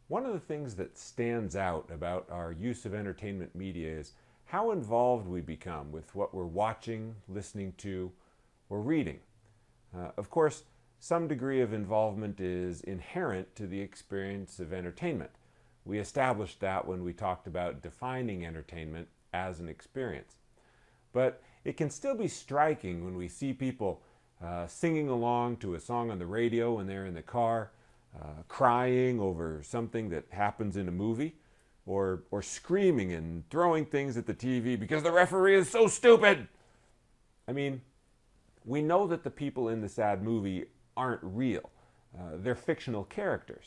One of the things that stands out about our use of entertainment media is how involved we become with what we're watching, listening to, or reading. Of course, some degree of involvement is inherent to the experience of entertainment. We established that when we talked about defining entertainment as an experience. But it can still be striking when we see people singing along to a song on the radio when they're in the car, crying over something that happens in a movie, or screaming and throwing things at the TV because the referee is so stupid. I mean, we know that the people in the sad movie aren't real. They're fictional characters.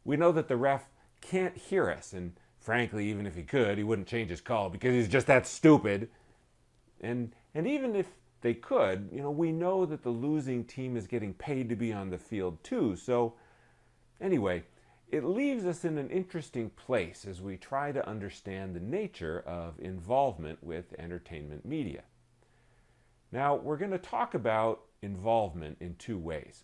We know that the ref can't hear us, and frankly, even if he could, he wouldn't change his call because he's just that stupid. And even if they could, we know that the losing team is getting paid to be on the field too. So anyway, it leaves us in an interesting place as we try to understand the nature of involvement with entertainment media. Now, we're going to talk about involvement in two ways.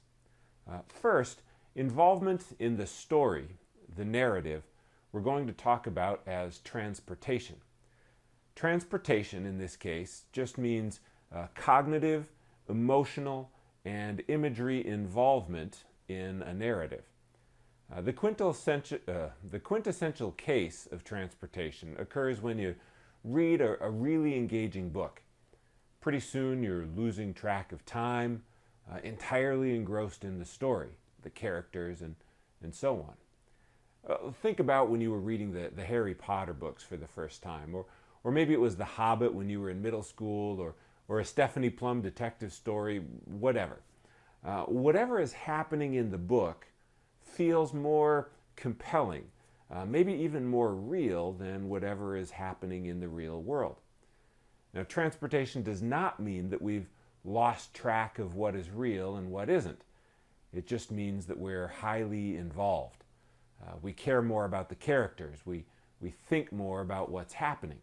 First, involvement in the story, the narrative, we're going to talk about as transportation. Transportation, in this case, just means cognitive, emotional, and imagery involvement in a narrative. The quintessential case of transportation occurs when you read a really engaging book. Pretty soon you're losing track of time, entirely engrossed in the story, the characters, and so on. Think about when you were reading the Harry Potter books for the first time, or maybe it was The Hobbit when you were in middle school, or a Stephanie Plum detective story, whatever. Whatever is happening in the book feels more compelling, maybe even more real than whatever is happening in the real world. Now, transportation does not mean that we've lost track of what is real and what isn't. It just means that we're highly involved. We care more about the characters. We think more about what's happening.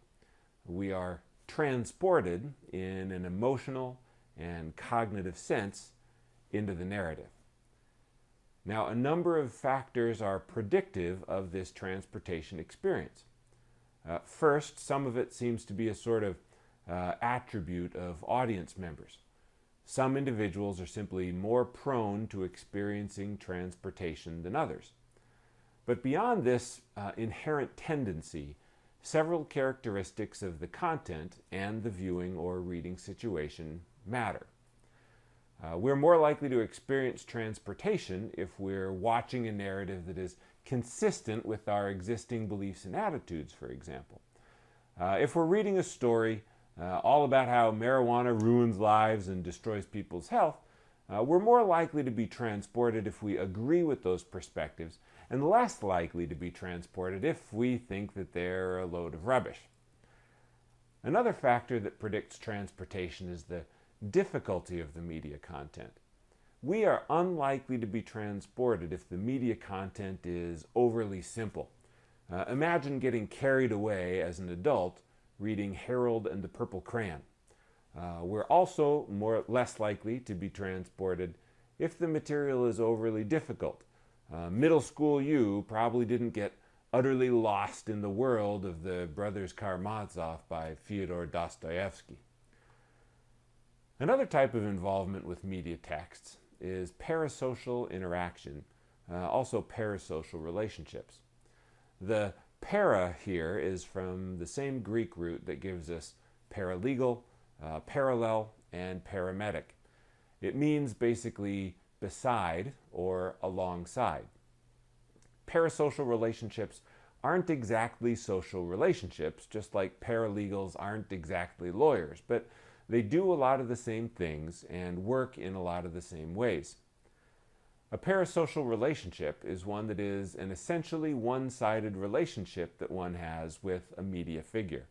We are transported in an emotional and cognitive sense into the narrative. Now, a number of factors are predictive of this transportation experience. First, some of it seems to be a sort of attribute of audience members. Some individuals are simply more prone to experiencing transportation than others. But beyond this inherent tendency, several characteristics of the content and the viewing or reading situation matter. We're more likely to experience transportation if we're watching a narrative that is consistent with our existing beliefs and attitudes, for example. If we're reading a story all about how marijuana ruins lives and destroys people's health, we're more likely to be transported if we agree with those perspectives, and less likely to be transported if we think that they're a load of rubbish. Another factor that predicts transportation is the difficulty of the media content. We are unlikely to be transported if the media content is overly simple. Imagine getting carried away as an adult reading Harold and the Purple Crayon. We're also less likely to be transported if the material is overly difficult. Middle school you probably didn't get utterly lost in the world of the Brothers Karamazov by Fyodor Dostoevsky. Another type of involvement with media texts is parasocial interaction, also parasocial relationships. The para here is from the same Greek root that gives us paralegal, parallel, and paramedic. It means basically beside or alongside. Parasocial relationships aren't exactly social relationships, just like paralegals aren't exactly lawyers, but they do a lot of the same things and work in a lot of the same ways. A parasocial relationship is one that is an essentially one-sided relationship that one has with a media figure.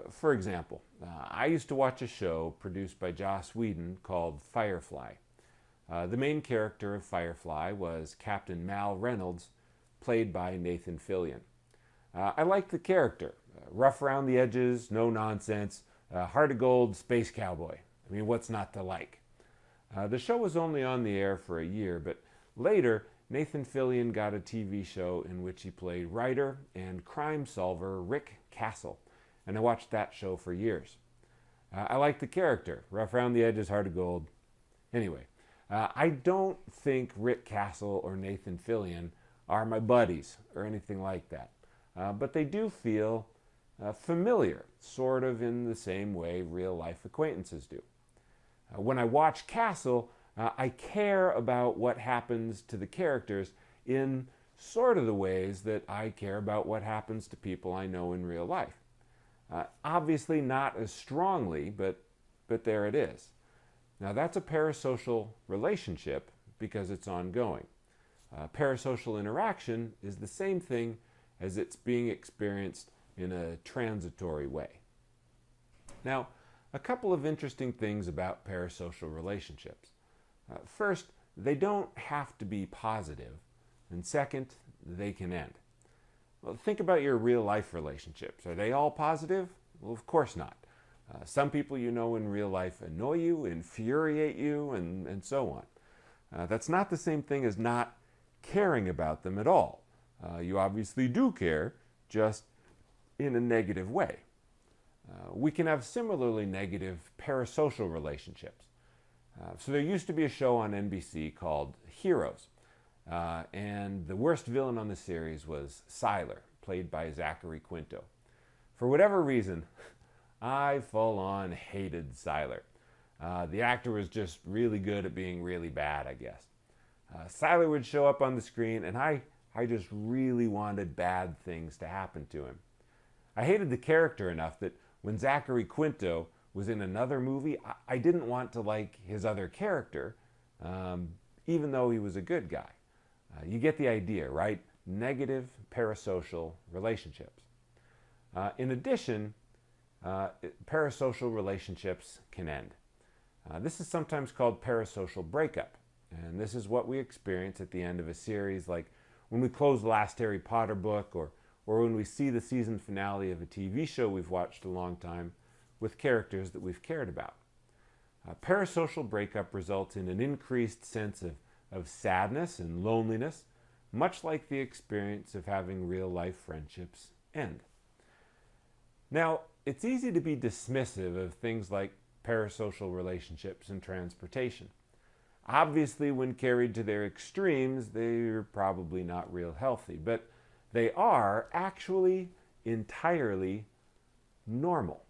For example, I used to watch a show produced by Joss Whedon called Firefly. The main character of Firefly was Captain Mal Reynolds, played by Nathan Fillion. I liked the character. Rough around the edges, no nonsense, heart of gold, space cowboy. What's not to like? The show was only on the air for a year, but later Nathan Fillion got a TV show in which he played writer and crime solver Rick Castle, and I watched that show for years. I like the character. Rough around the edges, heart of gold. Anyway, I don't think Rick Castle or Nathan Fillion are my buddies or anything like that. But they do feel familiar, sort of in the same way real-life acquaintances do. When I watch Castle, I care about what happens to the characters in sort of the ways that I care about what happens to people I know in real life. Obviously not as strongly, but there it is. Now that's a parasocial relationship because it's ongoing. Parasocial interaction is the same thing as it's being experienced in a transitory way. Now, a couple of interesting things about parasocial relationships. First, they don't have to be positive, and second, they can end. Well, think about your real life relationships. Are they all positive? Well, of course not. Some people you know in real life annoy you, infuriate you, and so on. That's not the same thing as not caring about them at all. You obviously do care, just in a negative way. We can have similarly negative parasocial relationships. So there used to be a show on NBC called Heroes. And the worst villain on the series was Sylar, played by Zachary Quinto. For whatever reason, I full-on hated Sylar. The actor was just really good at being really bad, I guess. Sylar would show up on the screen, and I just really wanted bad things to happen to him. I hated the character enough that when Zachary Quinto was in another movie, I didn't want to like his other character, even though he was a good guy. You get the idea, right? Negative parasocial relationships. In addition, parasocial relationships can end. This is sometimes called parasocial breakup, and this is what we experience at the end of a series, like when we close the last Harry Potter book, or when we see the season finale of a TV show we've watched a long time with characters that we've cared about. Parasocial breakup results in an increased sense of sadness and loneliness, much like the experience of having real-life friendships end. Now, it's easy to be dismissive of things like parasocial relationships and transportation. Obviously, when carried to their extremes, they're probably not real healthy, but they are actually entirely normal.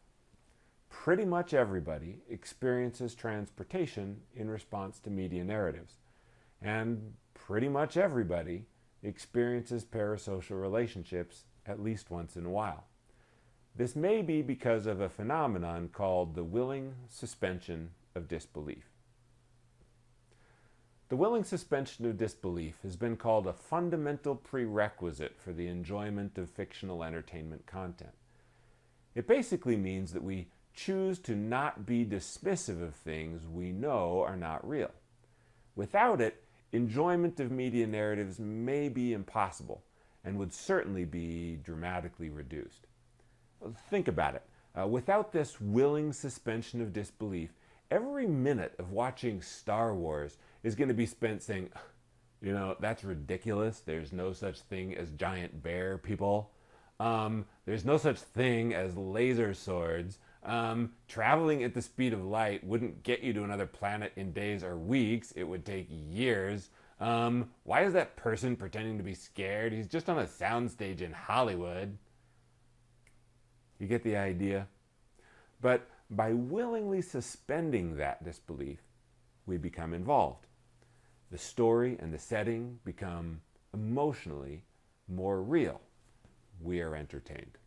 Pretty much everybody experiences transportation in response to media narratives. And pretty much everybody experiences parasocial relationships at least once in a while. This may be because of a phenomenon called the willing suspension of disbelief. The willing suspension of disbelief has been called a fundamental prerequisite for the enjoyment of fictional entertainment content. It basically means that we choose to not be dismissive of things we know are not real. Without it, enjoyment of media narratives may be impossible and would certainly be dramatically reduced. Think about it. Without this willing suspension of disbelief, every minute of watching Star Wars is going to be spent saying, you know, that's ridiculous. There's no such thing as giant bear people. There's no such thing as laser swords. Traveling at the speed of light wouldn't get you to another planet in days or weeks. It would take years. Why is that person pretending to be scared? He's just on a soundstage in Hollywood. You get the idea? But by willingly suspending that disbelief, we become involved. The story and the setting become emotionally more real. We are entertained.